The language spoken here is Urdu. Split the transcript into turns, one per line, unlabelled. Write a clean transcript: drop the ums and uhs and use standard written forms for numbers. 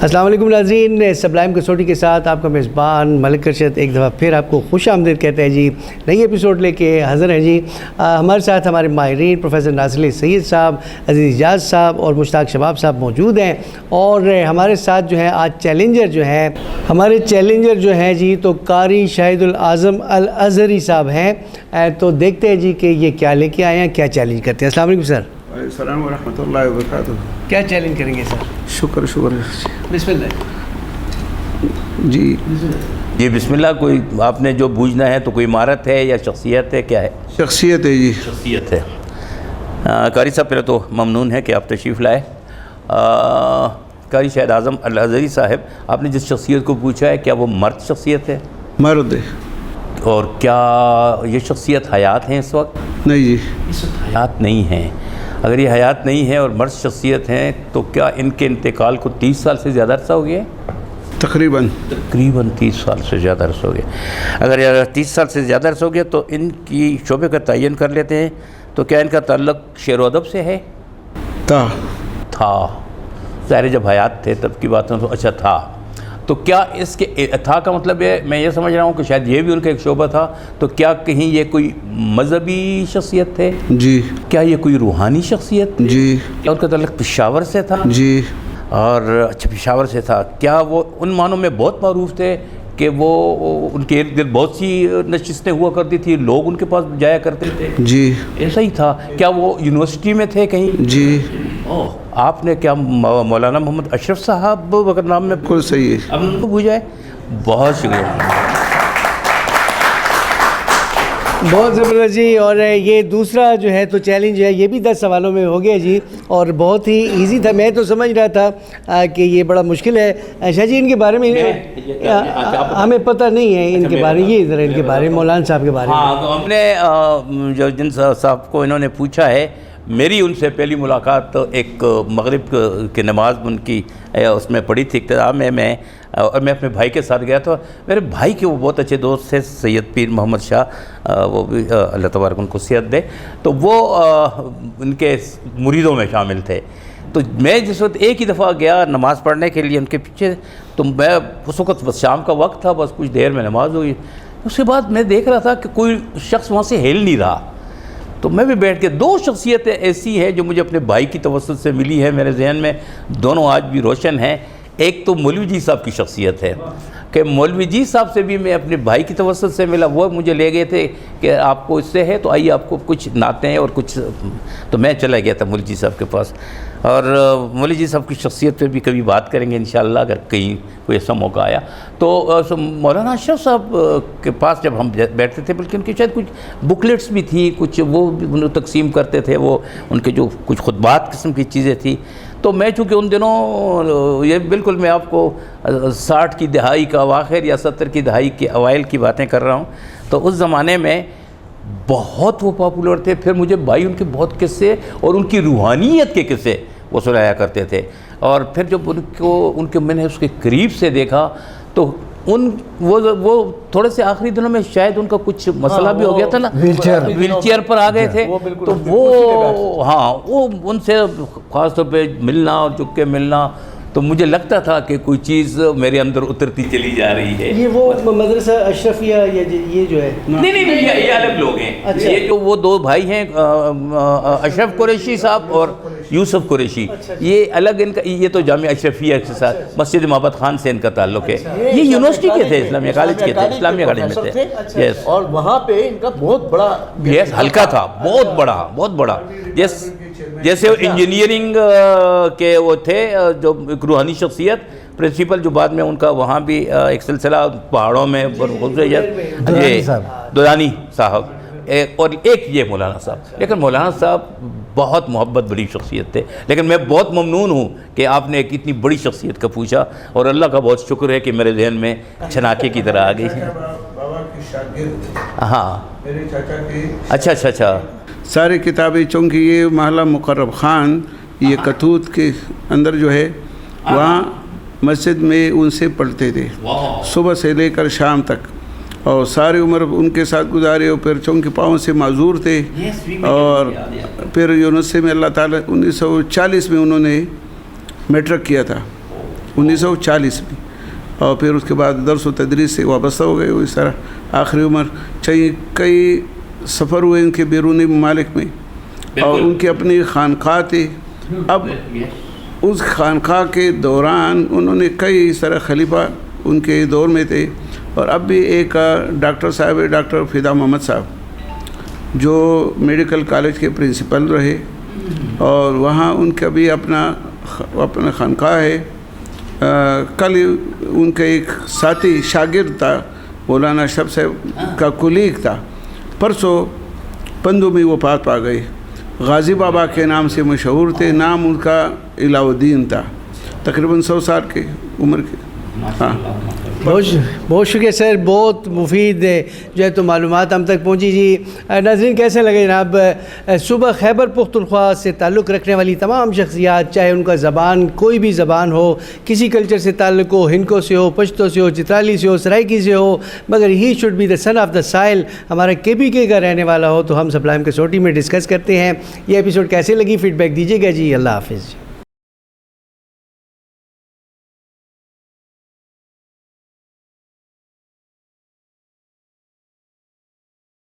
السلام علیکم ناظرین، سبلائم کسوٹی کے ساتھ آپ کا میزبان ملک ارشد ایک دفعہ پھر آپ کو خوش آمدید کہتے ہیں جی۔ نئی ایپیسوڈ لے کے حاضر ہیں جی۔ ہمارے ساتھ ہمارے ماہرین پروفیسر ناصر علی سید صاحب، عزیز اجاز صاحب اور مشتاق شباب صاحب موجود ہیں، اور ہمارے ساتھ جو ہے آج چیلنجر جو ہیں جی تو قاری شاہد الاعظم الازہری صاحب ہیں۔ تو دیکھتے ہیں جی کہ یہ کیا لے کے آئے ہیں، کیا چیلنج کرتے ہیں۔ السلام علیکم سر۔
السلام ورحمۃ اللہ وبرکاتہ۔
کیا چیلنج کریں گے سر؟
شکر
بسم اللہ
جی
بسم اللہ۔ کوئی آپ نے جو بوجھنا ہے تو کوئی عمارت ہے یا شخصیت ہے، کیا ہے؟
شخصیت ہے جی،
شخصیت ہے۔ قاری صاحب پہلے تو ممنون ہے کہ آپ تشریف لائے۔ قاری شاہد اعظم الازہری صاحب، آپ نے جس شخصیت کو پوچھا ہے کیا وہ مرد شخصیت ہے؟
مرد ہے۔
اور کیا یہ شخصیت حیات ہیں اس وقت؟
نہیں جی،
اس وقت حیات نہیں ہیں۔ اگر یہ حیات نہیں ہے اور مرد شخصیت ہیں تو کیا ان کے انتقال کو 30 سال سے زیادہ عرصہ ہو گیا؟
تقریباً
30 سال سے زیادہ عرصہ ہو گیا۔ اگر 30 سال سے زیادہ عرصہ ہو گیا تو ان کی شعبے کا تعین کر لیتے ہیں۔ تو کیا ان کا تعلق شعر و ادب سے ہے؟ تھا ظاہر جب حیات تھے تب کی بات ہے تو اچھا تھا۔ تو کیا اس کے تھا کا مطلب ہے، میں یہ سمجھ رہا ہوں کہ شاید یہ بھی ان کا ایک شعبہ تھا۔ تو کیا کہیں یہ کوئی مذہبی شخصیت تھے؟
جی۔
کیا یہ کوئی روحانی شخصیت تھی؟
جی۔
کیا ان کا تعلق پشاور سے تھا؟
جی۔
اور اچھا پشاور سے تھا۔ کیا وہ ان معنوں میں بہت معروف تھے کہ وہ ان کے ارد گرد بہت سی نشستیں ہوا کرتی تھی، لوگ ان کے پاس جایا کرتے تھے؟
جی۔
ایسا ہی تھا۔ کیا وہ یونیورسٹی میں تھے کہیں؟
جی۔
آپ نے کیا مولانا محمد اشرف صاحب اگر نام میں
بالکل صحیح ہے۔
اب ان کو پوچھا ہے؟ بہت شکریہ،
بہت زبردست جی۔ اور یہ دوسرا جو ہے تو چیلنج ہے، یہ بھی 10 سوالوں میں ہو گیا جی، اور بہت ہی ایزی تھا۔ میں تو سمجھ رہا تھا کہ یہ بڑا مشکل ہے۔ شاہ جی ان کے بارے میں ہمیں پتہ نہیں ہے ان کے بارے میں، یہ ذرا ان کے بارے میں مولانا صاحب کے بارے میں۔
ہاں، تو ہم نے جو جن صاحب کو انہوں نے پوچھا ہے، میری ان سے پہلی ملاقات ایک مغرب کی نماز ان کی اس میں پڑھی تھی اختتام میں اور میں اپنے بھائی کے ساتھ گیا تھا۔ میرے بھائی کے وہ بہت اچھے دوست تھے سید پیر محمد شاہ، وہ بھی اللہ تبارک ان کو صحت دے، تو وہ ان کے مریدوں میں شامل تھے۔ تو میں جس وقت ایک ہی دفعہ گیا نماز پڑھنے کے لیے ان کے پیچھے، تو میں اس وقت بس شام کا وقت تھا، بس کچھ دیر میں نماز ہوئی۔ اس کے بعد میں دیکھ رہا تھا کہ کوئی شخص وہاں سے ہل نہیں رہا، تو میں بھی بیٹھ کے 2 شخصیتیں ایسی ہیں جو مجھے اپنے بھائی کی توسط سے ملی ہے، میرے ذہن میں دونوں آج بھی روشن ہیں۔ ایک تو مولوی جی صاحب کی شخصیت ہے کہ مولوی جی صاحب سے بھی میں اپنے بھائی کی توسط سے ملا، وہ مجھے لے گئے تھے کہ آپ کو اس سے ہے تو آئیے آپ کو کچھ نعتیں اور کچھ، تو میں چلا گیا تھا مولوی جی صاحب کے پاس۔ اور مولوی جی صاحب کی شخصیت پہ بھی کبھی بات کریں گے انشاءاللہ اگر کہیں کوئی ایسا موقع آیا تو۔ مولانا اشرف صاحب کے پاس جب ہم بیٹھتے تھے، بلکہ ان کی شاید کچھ بکلیٹس بھی تھیں، کچھ وہ بھی تقسیم کرتے تھے، وہ ان کے جو کچھ خطبات قسم کی چیزیں تھیں۔ تو میں چونکہ ان دنوں یہ بالکل میں آپ کو 60 کی دہائی کا اواخر یا 70 کی دہائی کے اوائل کی باتیں کر رہا ہوں، تو اس زمانے میں بہت وہ پاپولر تھے۔ پھر مجھے بھائی ان کے بہت قصے اور ان کی روحانیت کے قصے وہ سنایا کرتے تھے، اور پھر جب ان کے میں نے اس کے قریب سے دیکھا تو وہ تھوڑے سے آخری دنوں میں شاید ان کا کچھ مسئلہ بھی ہو گیا تھا نا، ویل چیئر پر آ گئے تھے، تو وہ ان سے خاص طور پہ ملنا اور جھک کے ملنا، تو مجھے لگتا تھا کہ کوئی چیز میرے اندر اترتی چلی جا رہی ہے۔
یہ وہ مدرسہ اشرفیہ یہ جو ہے؟
نہیں، یہ الگ لوگ ہیں۔ یہ جو وہ 2 بھائی ہیں اشرف قریشی صاحب اور یوسف قریشی، یہ الگ، ان کا یہ تو جامعہ اشرفیہ کے ساتھ مسجد محبت خان سے ان کا تعلق ہے۔ یہ یونیورسٹی کے تھے، اسلامیہ کالج کے تھے، اسلامیہ کالج میں تھے،
اور وہاں پہ ان کا بہت بڑا
حلقہ تھا، بہت بڑا، جیسے انجینئرنگ کے وہ تھے جو ایک روحانی شخصیت، پرنسپل جو بعد میں ان کا وہاں بھی ایک سلسلہ پہاڑوں میں دورانی صاحب، اور ایک یہ مولانا صاحب۔ لیکن مولانا صاحب بہت محبت بڑی شخصیت تھے، لیکن میں بہت ممنون ہوں کہ آپ نے ایک اتنی بڑی شخصیت کا پوچھا، اور اللہ کا بہت شکر ہے کہ میرے ذہن میں چھناکے کی طرح آ گئی۔
بابا کی شاگرد،
ہاں،
میرے چاچا کی
اچھا
ساری کتابیں، چونکہ یہ محلہ مقرب خان یہ کتوت کے اندر جو ہے وہاں مسجد میں ان سے پڑھتے تھے صبح سے لے کر شام تک، اور ساری عمر ان کے ساتھ گزارے، اور پھر چونکہ پاؤں سے معذور تھے، اور پھر یونیورسٹی میں اللہ تعالیٰ 1940 میں انہوں نے میٹرک کیا تھا، 1940 میں، اور پھر اس کے بعد درس و تدریس سے وابستہ ہو گئے. وہ اس طرح آخری عمر چاہیے کئی سفر ہوئے ان کے بیرونی ممالک میں، اور ان کی اپنی خانقاہ تھی. اب اس خانقاہ کے دوران انہوں نے کئی اس طرح خلیفہ ان کے دور میں تھے. اور اب بھی ایک ڈاکٹر صاحب ہے، ڈاکٹر فدا محمد صاحب، جو میڈیکل کالج کے پرنسپل رہے، اور وہاں ان کا بھی اپنا خانقاہ ہے. کل ان کا ایک ساتھی شاگرد تھا، مولانا اشرف صاحب کا کولیگ تھا، پرسوں پندو میں وفات پا گئے. غازی بابا کے نام سے مشہور تھے، نام ان کا الہ الدین تھا، تقریباً 100 سال کے عمر کے. ہاں
بہت شکریہ سر، بہت مفید جو ہے تو معلومات ہم تک پہنچی. جی ناظرین کیسے لگے جناب؟ صوبہ خیبر پختونخوا سے تعلق رکھنے والی تمام شخصیات، چاہے ان کا زبان کوئی بھی زبان ہو، کسی کلچر سے تعلق ہو، ہنکو سے ہو، پشتو سے ہو، چترالی سے ہو، سرائکی سے ہو، مگر he should be the son of the soil, ہمارا KPK کا رہنے والا ہو، تو ہم سپلائم کسوٹی میں ڈسکس کرتے ہیں. یہ ایپیسوڈ کیسے لگی؟ فیڈ بیک دیجیے گا جی. اللہ حافظ.